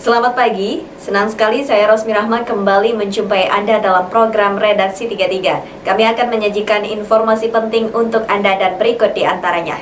Selamat pagi, senang sekali saya Rosmi Rahma kembali menjumpai Anda dalam program Redaksi 33. Kami akan menyajikan informasi penting untuk Anda dan berikut di antaranya.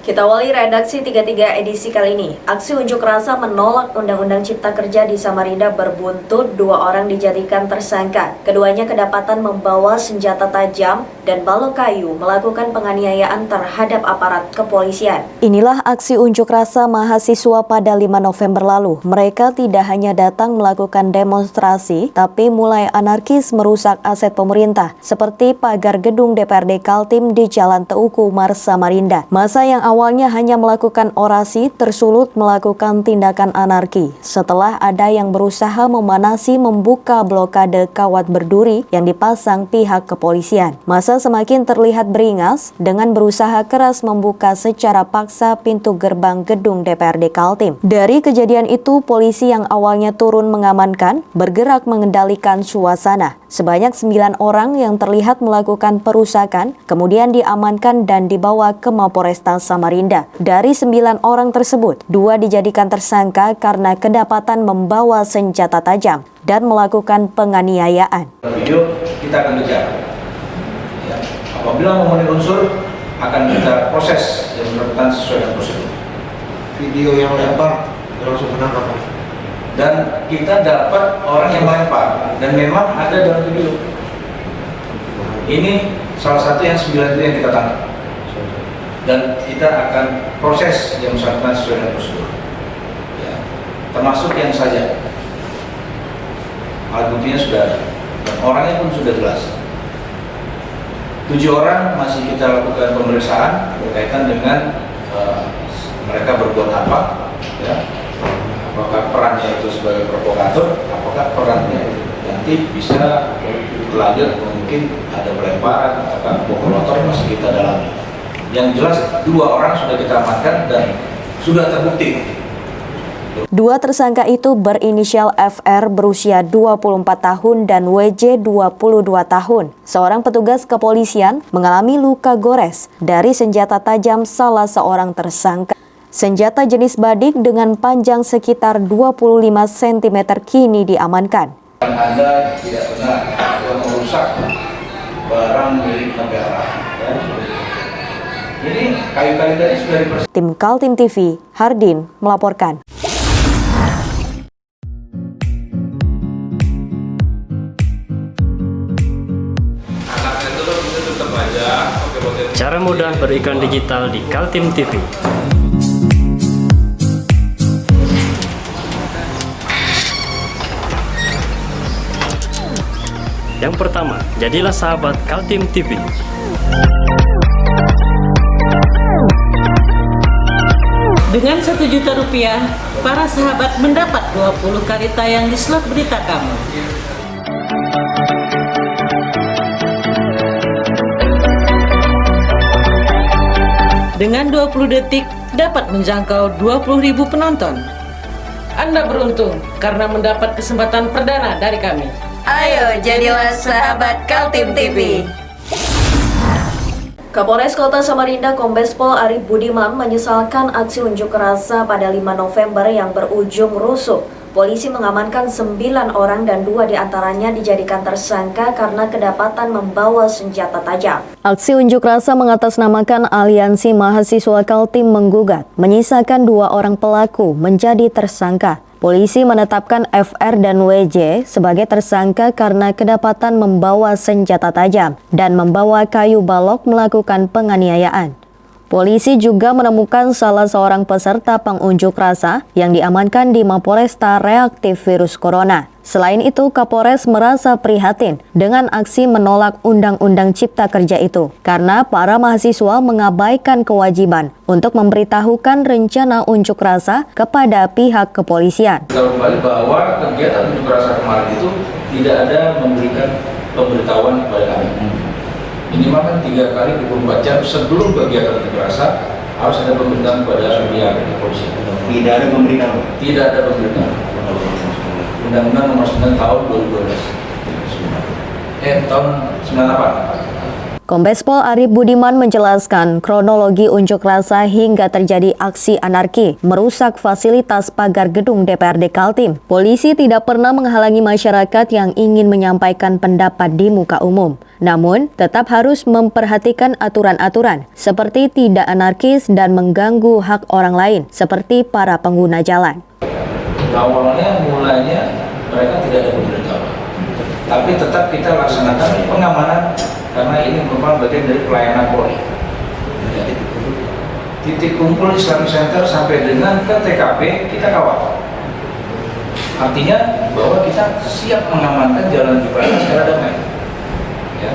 Kita awali Redaksi 33 edisi kali ini. Aksi unjuk rasa menolak Undang-Undang Cipta Kerja di Samarinda berbuntut 2 orang dijadikan tersangka. Keduanya kedapatan membawa senjata tajam dan balok kayu melakukan penganiayaan terhadap aparat kepolisian. Inilah aksi unjuk rasa mahasiswa pada 5 November lalu. Mereka tidak hanya datang melakukan demonstrasi, tapi mulai anarkis merusak aset pemerintah, seperti pagar gedung DPRD Kaltim di Jalan Teuku Umar, Samarinda. Masa yang awalnya hanya melakukan orasi tersulut melakukan tindakan anarki setelah ada yang berusaha memanasi membuka blokade kawat berduri yang dipasang pihak kepolisian. Masa semakin terlihat beringas dengan berusaha keras membuka secara paksa pintu gerbang gedung DPRD Kaltim. Dari kejadian itu, polisi yang awalnya turun mengamankan bergerak mengendalikan suasana. Sebanyak 9 orang yang terlihat melakukan perusakan kemudian diamankan dan dibawa ke Mapolresta Samarinda. Dari 9 orang tersebut, 2 dijadikan tersangka karena kedapatan membawa senjata tajam dan melakukan penganiayaan. Video kita akan kejar. Ya. Apabila memenuhi unsur, akan kita proses dan melakukan sesuai dengan prosedur. Video yang lempar langsung menangkap. Dan kita dapat orang yang melempar dan memang ada dalam video. Ini salah satu yang 9 itu yang kita tangkap. Dan kita akan proses yang bersangkutan sesuai dengan prosedur. Ya. Termasuk yang saja. Alat buktinya sudah ada. Dan orangnya pun sudah jelas. 7 orang masih kita lakukan pemeriksaan berkaitan dengan mereka berbuat apa, ya. Apakah perannya itu sebagai provokator, apakah perannya nanti bisa berlanjut, mungkin ada pelemparan, apakah pukul motor masih kita dalami. Yang jelas 2 orang sudah kita amankan dan sudah terbukti. 2 tersangka itu berinisial FR berusia 24 tahun dan WJ 22 tahun. Seorang petugas kepolisian mengalami luka gores dari senjata tajam salah seorang tersangka. Senjata jenis badik dengan panjang sekitar 25 cm kini diamankan. Anda tidak benar merusak barang milik negara. Ya. Ini kayu-kayu tadi sudah dipersiapkan. Tim Kaltim TV, Hardin melaporkan. Cara mudah beriklan digital di Kaltim TV. Yang pertama, jadilah sahabat Kaltim TV. Dengan Rp1 juta, para sahabat mendapat 20 kali tayang di slot berita kamu. Dengan 20 detik dapat menjangkau 20.000 penonton. Anda beruntung karena mendapat kesempatan perdana dari kami. Ayo jadilah sahabat Kaltim TV. Kapolres Kota Samarinda Kombes Pol Arif Budiman menyesalkan aksi unjuk rasa pada 5 November yang berujung rusuh. Polisi mengamankan 9 orang dan 2 diantaranya dijadikan tersangka karena kedapatan membawa senjata tajam. Aksi unjuk rasa mengatasnamakan Aliansi Mahasiswa Kaltim menggugat, menyisakan 2 orang pelaku menjadi tersangka. Polisi menetapkan FR dan WJ sebagai tersangka karena kedapatan membawa senjata tajam dan membawa kayu balok melakukan penganiayaan. Polisi juga menemukan salah seorang peserta pengunjuk rasa yang diamankan di Mapolresta reaktif virus corona. Selain itu, Kapolres merasa prihatin dengan aksi menolak Undang-Undang Cipta Kerja itu karena para mahasiswa mengabaikan kewajiban untuk memberitahukan rencana unjuk rasa kepada pihak kepolisian. Kita kembali bahwa kegiatan unjuk rasa kemarin itu tidak ada memberikan pemberitahuan kepada kami. Minimal kan 3 kali 24 jam sebelum kegiatan unjuk rasa harus ada pemberitahuan kepada pihak kepolisian. Tidak ada pemberitahuan. Tidak ada pemberitahuan. Undang-Undang Nomor 9 Tahun 2012. Tahun 98. Kombes Pol Arief Budiman menjelaskan kronologi unjuk rasa hingga terjadi aksi anarki merusak fasilitas pagar gedung DPRD Kaltim. Polisi tidak pernah menghalangi masyarakat yang ingin menyampaikan pendapat di muka umum. Namun, tetap harus memperhatikan aturan-aturan seperti tidak anarkis dan mengganggu hak orang lain seperti para pengguna jalan. Awalnya mulainya mereka tidak ada pemberitahuan, tapi tetap kita laksanakan pengamanan karena ini merupakan bagian dari pelayanan Polri. Ya. Titik kumpul Islamic Center sampai dengan ke TKP kita kawal. Artinya bahwa kita siap mengamankan jalan unjuk rasa secara damai. Ya.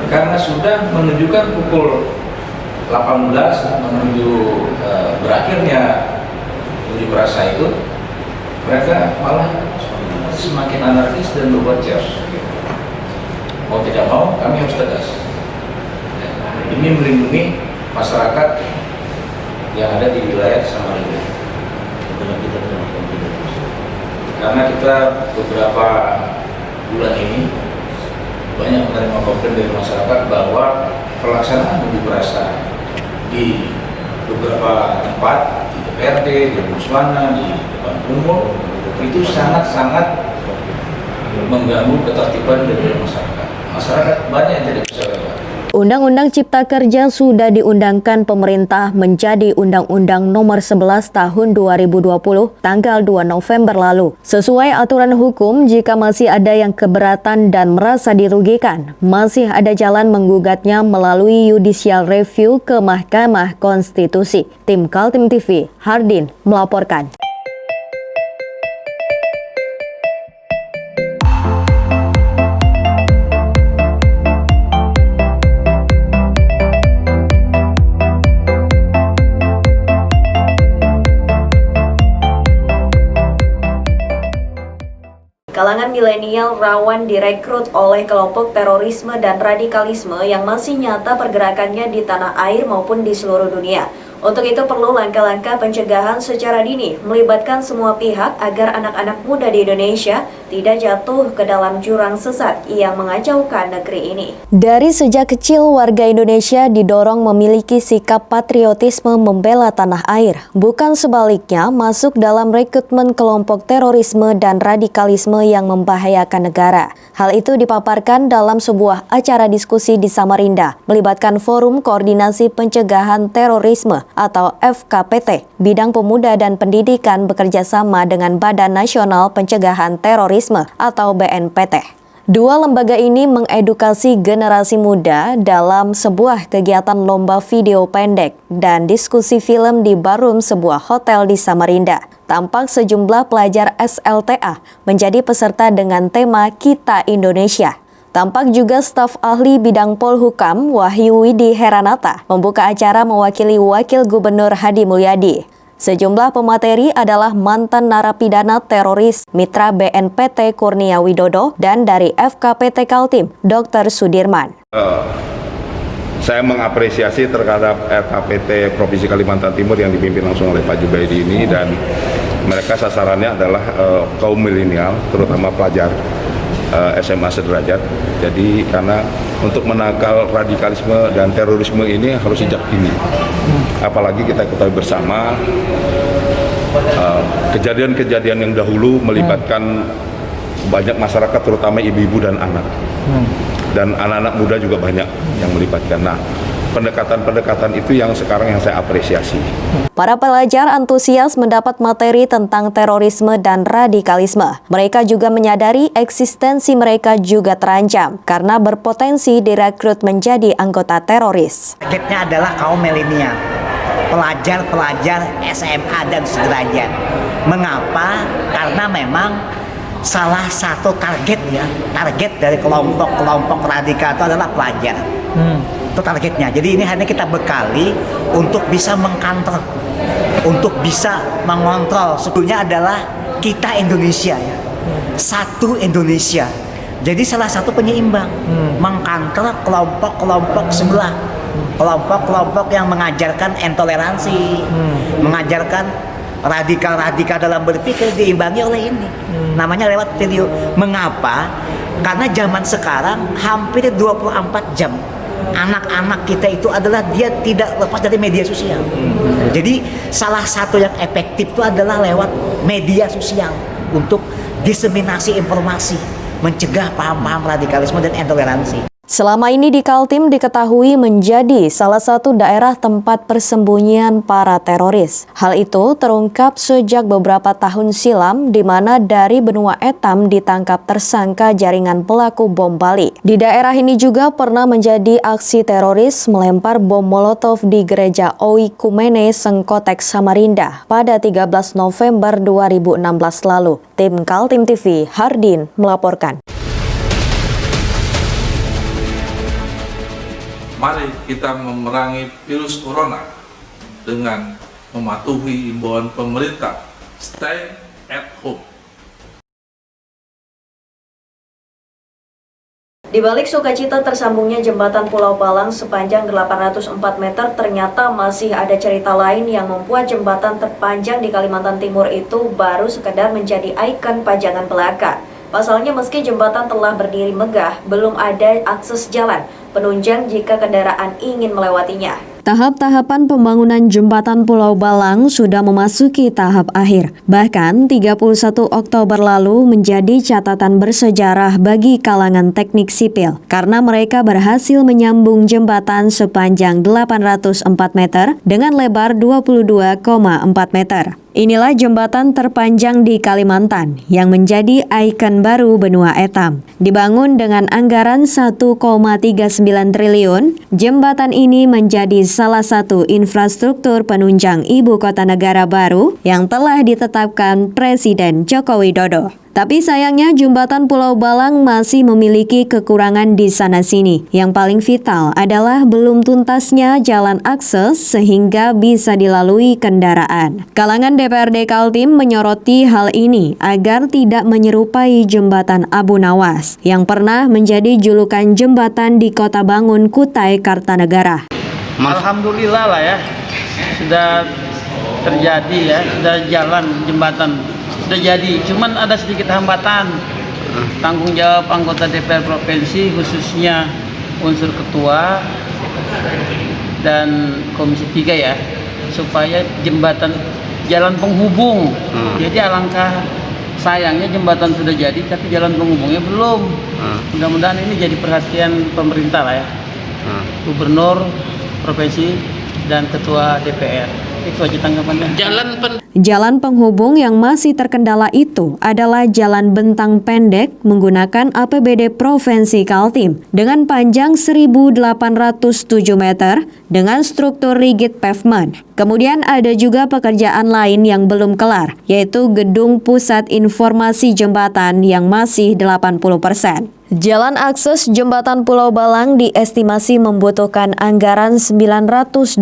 Karena sudah menunjukkan pukul 18 menuju berakhirnya unjuk rasa itu, mereka malah semakin anarkis dan berbuat chaos. Mau tidak mau, kami harus tegas. Demi melindungi masyarakat yang ada di wilayah Samarinda. Karena kita beberapa bulan ini banyak menerima komplain dari masyarakat bahwa pelaksanaan unjuk rasa di beberapa tempat, di DPRD, di Muswana, di depan umum, itu sangat-sangat mengganggu ketertiban dari masyarakat. Masyarakat banyak yang tidak bisa lewat. Undang-Undang Cipta Kerja sudah diundangkan pemerintah menjadi Undang-Undang Nomor 11 Tahun 2020 tanggal 2 November lalu. Sesuai aturan hukum, jika masih ada yang keberatan dan merasa dirugikan, masih ada jalan menggugatnya melalui judicial review ke Mahkamah Konstitusi. Tim Kaltim TV, Hardin melaporkan. Kalangan milenial rawan direkrut oleh kelompok terorisme dan radikalisme yang masih nyata pergerakannya di tanah air maupun di seluruh dunia. Untuk itu perlu langkah-langkah pencegahan secara dini, melibatkan semua pihak agar anak-anak muda di Indonesia tidak jatuh ke dalam jurang sesat yang mengacaukan negeri ini. Dari sejak kecil, warga Indonesia didorong memiliki sikap patriotisme membela tanah air, bukan sebaliknya masuk dalam rekrutmen kelompok terorisme dan radikalisme yang membahayakan negara. Hal itu dipaparkan dalam sebuah acara diskusi di Samarinda, melibatkan Forum Koordinasi Pencegahan Terorisme atau FKPT, Bidang Pemuda dan Pendidikan bekerja sama dengan Badan Nasional Pencegahan Terorisme atau BNPT. Dua lembaga ini mengedukasi generasi muda dalam sebuah kegiatan lomba video pendek dan diskusi film di barum sebuah hotel di Samarinda. Tampak sejumlah pelajar SLTA menjadi peserta dengan tema Kita Indonesia. Tampak juga staf ahli bidang Polhukam Wahyu Widi Heranata membuka acara mewakili Wakil Gubernur Hadi Mulyadi. Sejumlah pemateri adalah mantan narapidana teroris Mitra BNPT Kurnia Widodo dan dari FKPT Kaltim, Dr. Sudirman. Saya mengapresiasi terhadap FKPT Provinsi Kalimantan Timur yang dipimpin langsung oleh Pak Jubaidi ini, dan mereka sasarannya adalah kaum milenial, terutama pelajar SMA sederajat. Jadi karena untuk menangkal radikalisme dan terorisme ini harus sejak dini. Apalagi kita ketahui bersama kejadian-kejadian yang dahulu melibatkan banyak masyarakat, terutama ibu-ibu dan anak. Dan anak-anak muda juga banyak yang melibatkan. Nah, pendekatan-pendekatan itu yang sekarang yang saya apresiasi. Para pelajar antusias mendapat materi tentang terorisme dan radikalisme. Mereka juga menyadari eksistensi mereka juga terancam karena berpotensi direkrut menjadi anggota teroris. Targetnya adalah kaum milenial, pelajar-pelajar SMA dan sederajat. Mengapa? Karena memang salah satu target dari kelompok-kelompok radikal itu adalah pelajar. Itu targetnya. Jadi ini hanya kita bekali untuk bisa mengkantor, untuk bisa mengontrol. Sebetulnya adalah kita Indonesia ya, satu Indonesia. Jadi salah satu penyeimbang, mengkantor kelompok-kelompok sebelah, kelompok-kelompok yang mengajarkan intoleransi, mengajarkan radikal-radikal dalam berpikir, diimbangi oleh ini. Namanya lewat video. Mengapa? Karena zaman sekarang hampir 24 jam anak-anak kita itu adalah dia tidak lepas dari media sosial. Jadi salah satu yang efektif itu adalah lewat media sosial untuk diseminasi informasi, mencegah paham-paham radikalisme dan intoleransi. Selama ini di Kaltim diketahui menjadi salah satu daerah tempat persembunyian para teroris. Hal itu terungkap sejak beberapa tahun silam di mana dari benua Etam ditangkap tersangka jaringan pelaku bom Bali. Di daerah ini juga pernah menjadi aksi teroris melempar bom Molotov di gereja Oikumene Sengkotek Samarinda pada 13 November 2016 lalu. Tim Kaltim TV, Hardin melaporkan. Mari kita memerangi virus corona dengan mematuhi imbauan pemerintah. Stay at home. Di balik sukacita tersambungnya jembatan Pulau Balang sepanjang 804 meter, ternyata masih ada cerita lain yang membuat jembatan terpanjang di Kalimantan Timur itu baru sekedar menjadi ikon pajangan belaka. Pasalnya meski jembatan telah berdiri megah, belum ada akses jalan penunjang jika kendaraan ingin melewatinya. Tahap-tahapan pembangunan jembatan Pulau Balang sudah memasuki tahap akhir. Bahkan 31 Oktober lalu menjadi catatan bersejarah bagi kalangan teknik sipil karena mereka berhasil menyambung jembatan sepanjang 804 meter dengan lebar 22,4 meter. Inilah jembatan terpanjang di Kalimantan yang menjadi ikon baru benua Etam. Dibangun dengan anggaran 1,39 triliun, jembatan ini menjadi salah satu infrastruktur penunjang ibu kota negara baru yang telah ditetapkan Presiden Joko Widodo. Tapi sayangnya jembatan Pulau Balang masih memiliki kekurangan di sana-sini. Yang paling vital adalah belum tuntasnya jalan akses sehingga bisa dilalui kendaraan. Kalangan DPRD Kaltim menyoroti hal ini agar tidak menyerupai jembatan Abu Nawas yang pernah menjadi julukan jembatan di Kota Bangun, Kutai Kartanegara. Alhamdulillah lah ya, sudah terjadi ya, sudah jalan jembatan. Sudah jadi, cuman ada sedikit hambatan. Tanggung jawab anggota DPR Provinsi, khususnya unsur ketua dan Komisi 3 ya, supaya jembatan jalan penghubung. Jadi alangkah sayangnya jembatan sudah jadi, tapi jalan penghubungnya belum. Mudah-mudahan ini jadi perhatian pemerintah lah ya, Gubernur Provinsi dan Ketua DPR. Itu aja tanggapannya. Jalan penghubung yang masih terkendala itu adalah jalan bentang pendek menggunakan APBD Provinsi Kaltim dengan panjang 1.807 meter dengan struktur rigid pavement. Kemudian ada juga pekerjaan lain yang belum kelar, yaitu Gedung Pusat Informasi Jembatan yang masih 80%. Jalan akses jembatan Pulau Balang diestimasi membutuhkan anggaran 927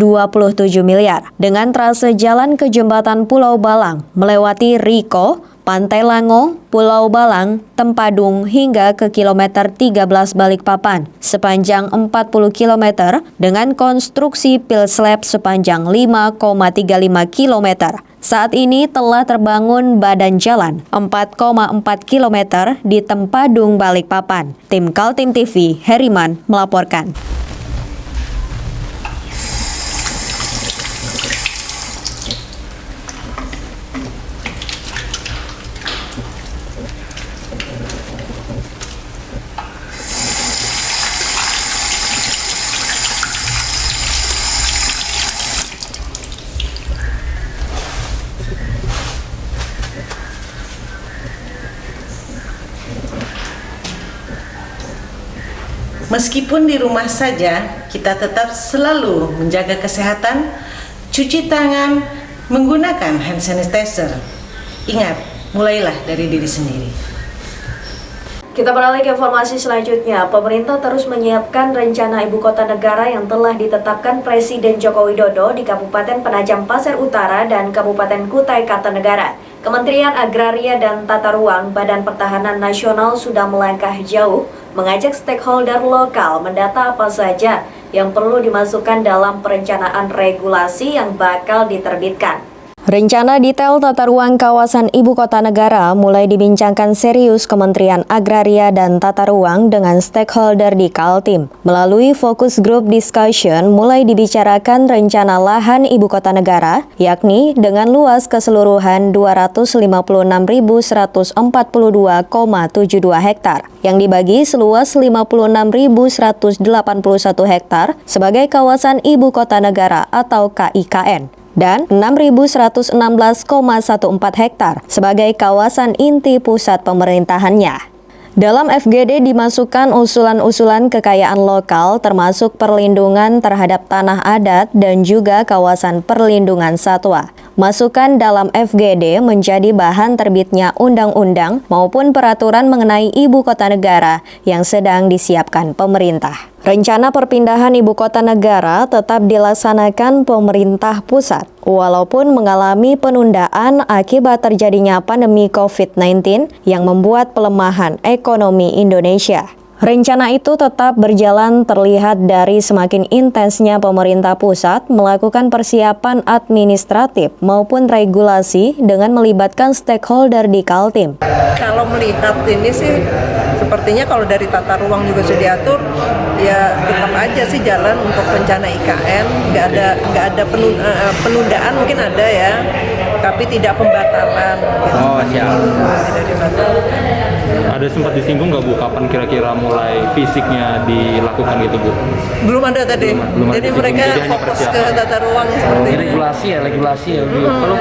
miliar dengan trase jalan ke jembatan Pulau Balang melewati Riko, Pantai Lango, Pulau Balang, Tempadung hingga ke kilometer 13 Balikpapan sepanjang 40 km dengan konstruksi pil slab sepanjang 5,35 km. Saat ini telah terbangun badan jalan 4,4 km di Tempadung Balikpapan. Tim Kaltim TV, Heriman melaporkan. Meskipun di rumah saja, kita tetap selalu menjaga kesehatan, cuci tangan, menggunakan hand sanitizer. Ingat, mulailah dari diri sendiri. Kita beralih ke informasi selanjutnya. Pemerintah terus menyiapkan rencana ibu kota negara yang telah ditetapkan Presiden Joko Widodo di Kabupaten Penajam Pasir Utara dan Kabupaten Kutai Kartanegara. Kementerian Agraria dan Tata Ruang Badan Pertahanan Nasional sudah melangkah jauh mengajak stakeholder lokal mendata apa saja yang perlu dimasukkan dalam perencanaan regulasi yang bakal diterbitkan. Rencana detail tata ruang kawasan ibu kota negara mulai dibincangkan serius Kementerian Agraria dan Tata Ruang dengan stakeholder di Kaltim. Melalui fokus group discussion mulai dibicarakan rencana lahan ibu kota negara, yakni dengan luas keseluruhan 256.142,72 hektar, yang dibagi seluas 56.181 hektar sebagai kawasan ibu kota negara atau KIKN. Dan 6.116,14 hektar sebagai kawasan inti pusat pemerintahannya. Dalam FGD dimasukkan usulan-usulan kekayaan lokal termasuk perlindungan terhadap tanah adat dan juga kawasan perlindungan satwa. Masukan dalam FGD menjadi bahan terbitnya undang-undang maupun peraturan mengenai ibu kota negara yang sedang disiapkan pemerintah. Rencana perpindahan ibu kota negara tetap dilaksanakan pemerintah pusat, walaupun mengalami penundaan akibat terjadinya pandemi COVID-19 yang membuat pelemahan ekonomi Indonesia. Rencana itu tetap berjalan terlihat dari semakin intensnya pemerintah pusat melakukan persiapan administratif maupun regulasi dengan melibatkan stakeholder di Kaltim. Kalau melihat ini sih, sepertinya kalau dari tata ruang juga sudah diatur, ya tetap aja sih jalan untuk rencana IKN, nggak ada penundaan, mungkin ada ya, tapi tidak pembatalan. Oh siap. Tidak dibatalkan. Ada sempat disinggung nggak Bu, kapan kira-kira mulai fisiknya dilakukan gitu Bu? Belum ada tadi. Belum ada Jadi disinggung, mereka jadi hanya fokus ke persiapan. tata ruang seperti ini. Regulasi ya. Kalau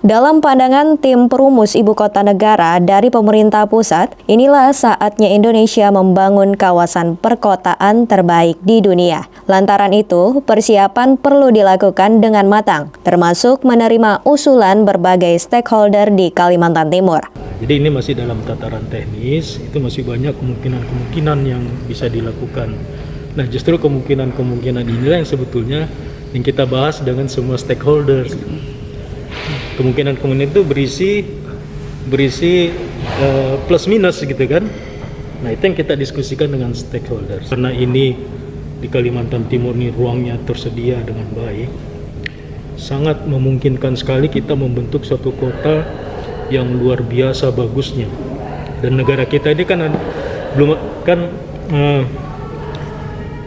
Dalam pandangan tim perumus ibu kota negara dari pemerintah pusat, inilah saatnya Indonesia membangun kawasan perkotaan terbaik di dunia. Lantaran itu, persiapan perlu dilakukan dengan matang, termasuk menerima usulan berbagai stakeholder di Kalimantan Timur. Jadi ini masih dalam tataran teknis, itu masih banyak kemungkinan-kemungkinan yang bisa dilakukan. Nah, justru kemungkinan-kemungkinan inilah yang sebetulnya yang kita bahas dengan semua stakeholders. Kemungkinan-kemungkinan itu berisi plus minus gitu kan. Nah, itu yang kita diskusikan dengan stakeholders. Karena ini di Kalimantan Timur ini ruangnya tersedia dengan baik, sangat memungkinkan sekali kita membentuk suatu kota yang luar biasa bagusnya. Dan negara kita ini kan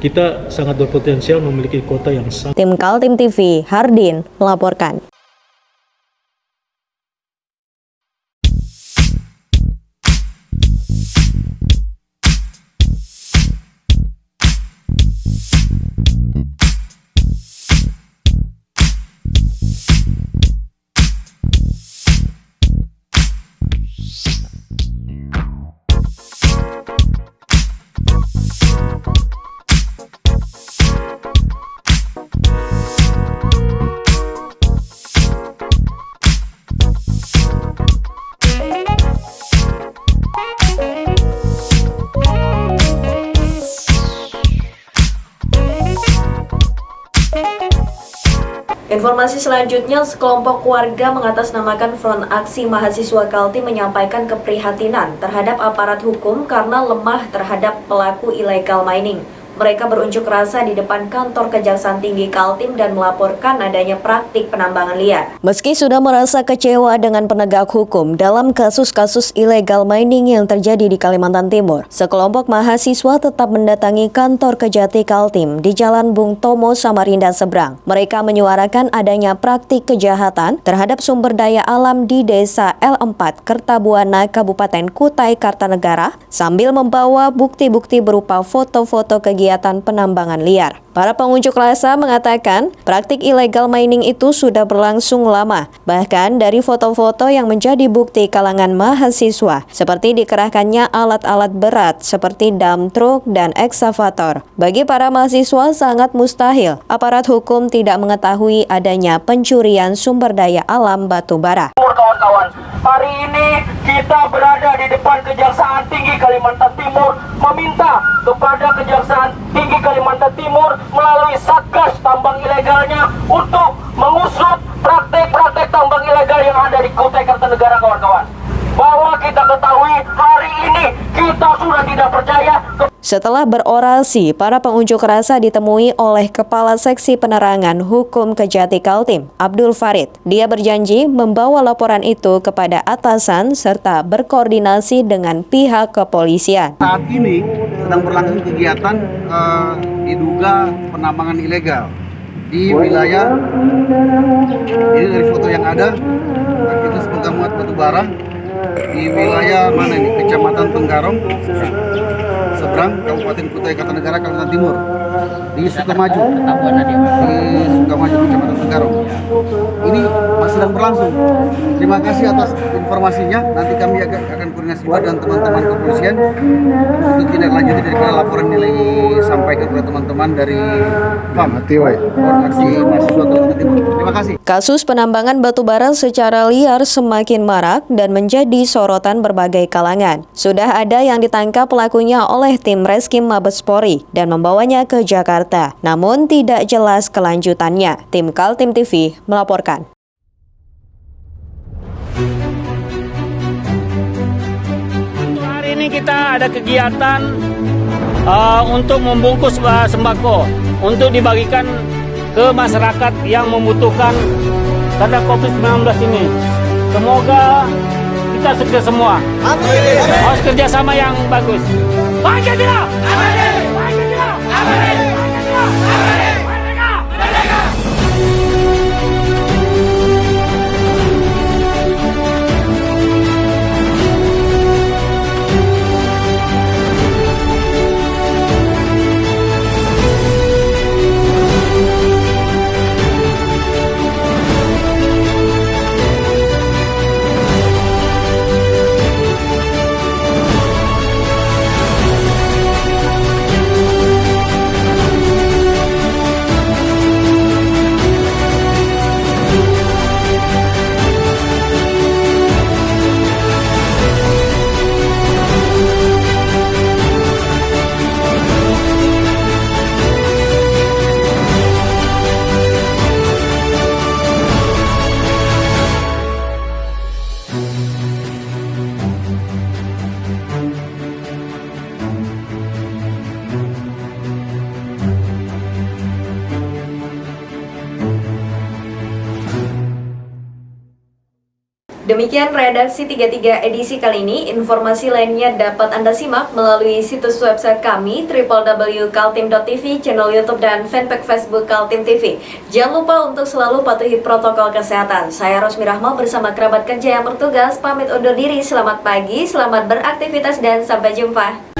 kita sangat berpotensial memiliki kota yang sangat. Tim Kaltim TV, Hardin melaporkan. Informasi selanjutnya, sekelompok warga mengatasnamakan Front Aksi Mahasiswa Kaltim menyampaikan keprihatinan terhadap aparat hukum karena lemah terhadap pelaku illegal mining. Mereka berunjuk rasa di depan kantor Kejaksaan Tinggi Kaltim dan melaporkan adanya praktik penambangan liar. Meski sudah merasa kecewa dengan penegak hukum dalam kasus-kasus illegal mining yang terjadi di Kalimantan Timur, sekelompok mahasiswa tetap mendatangi kantor Kejati Kaltim di Jalan Bung Tomo, Samarinda seberang. Mereka menyuarakan adanya praktik kejahatan terhadap sumber daya alam di Desa L4, Kertabuana, Kabupaten Kutai Kartanegara, sambil membawa bukti-bukti berupa foto-foto kegiatan penambangan liar. Para pengunjuk rasa mengatakan praktik illegal mining itu sudah berlangsung lama. Bahkan dari foto-foto yang menjadi bukti kalangan mahasiswa, seperti dikerahkannya alat-alat berat seperti dump truck dan ekskavator. Bagi para mahasiswa sangat mustahil aparat hukum tidak mengetahui adanya pencurian sumber daya alam batu bara. Kawan-kawan, hari ini kita berada di depan Kejaksaan Tinggi Kalimantan Timur meminta kepada Kejaksaan Tinggi Kalimantan Timur melalui Satgas tambang ilegalnya untuk mengusut praktek-praktek tambang ilegal yang ada di Kutai Kartanegara, kawan-kawan. Bahwa kita ketahui hari ini kita sudah tidak percaya. Setelah berorasi, para pengunjuk rasa ditemui oleh Kepala Seksi Penerangan Hukum Kejati Kaltim, Abdul Farid. Dia berjanji membawa laporan itu kepada atasan serta berkoordinasi dengan pihak kepolisian. Saat ini sedang berlangsung kegiatan diduga penambangan ilegal di wilayah ini dari foto yang ada itu semoga muat batubara di wilayah mana ini, Kecamatan Tenggarong, seberang Kabupaten Kutai Kartanegara, Kalimantan Timur, di Sukamaju, Kecamatan Tenggarong. Ini masih sedang berlangsung. Terima kasih atas informasinya. Nanti kami akan koordinasi juga dengan teman-teman kepolisian untuk tindak lanjuti daripada laporan nilai sampaikan kepada teman-teman dari FAM, Koordinasi Mahasiswa Kalimantan Timur. Terima kasih. Kasus penambangan batubara secara liar semakin marak dan menjadi sorotan berbagai kalangan. Sudah ada yang ditangkap pelakunya oleh tim Reskim Mabespori dan membawanya ke Jakarta. Namun tidak jelas kelanjutannya. Tim Kaltim TV melaporkan. Hari ini kita ada kegiatan untuk membungkus sembako untuk dibagikan ke masyarakat yang membutuhkan karena COVID-19 ini. Semoga kita sukses semua. Amin. Harus kerjasama yang bagus. Pancasila! Amin. Pancasila! Amin. Pancasila! Amin. Merdeka! Merdeka! Demikian redaksi 33 edisi kali ini. Informasi lainnya dapat Anda simak melalui situs website kami www.kaltim.tv, channel YouTube dan fanpage Facebook Kaltim TV. Jangan lupa untuk selalu patuhi protokol kesehatan. Saya Rosmi Rahma bersama kerabat kerja yang bertugas pamit undur diri. Selamat pagi, selamat beraktivitas dan sampai jumpa.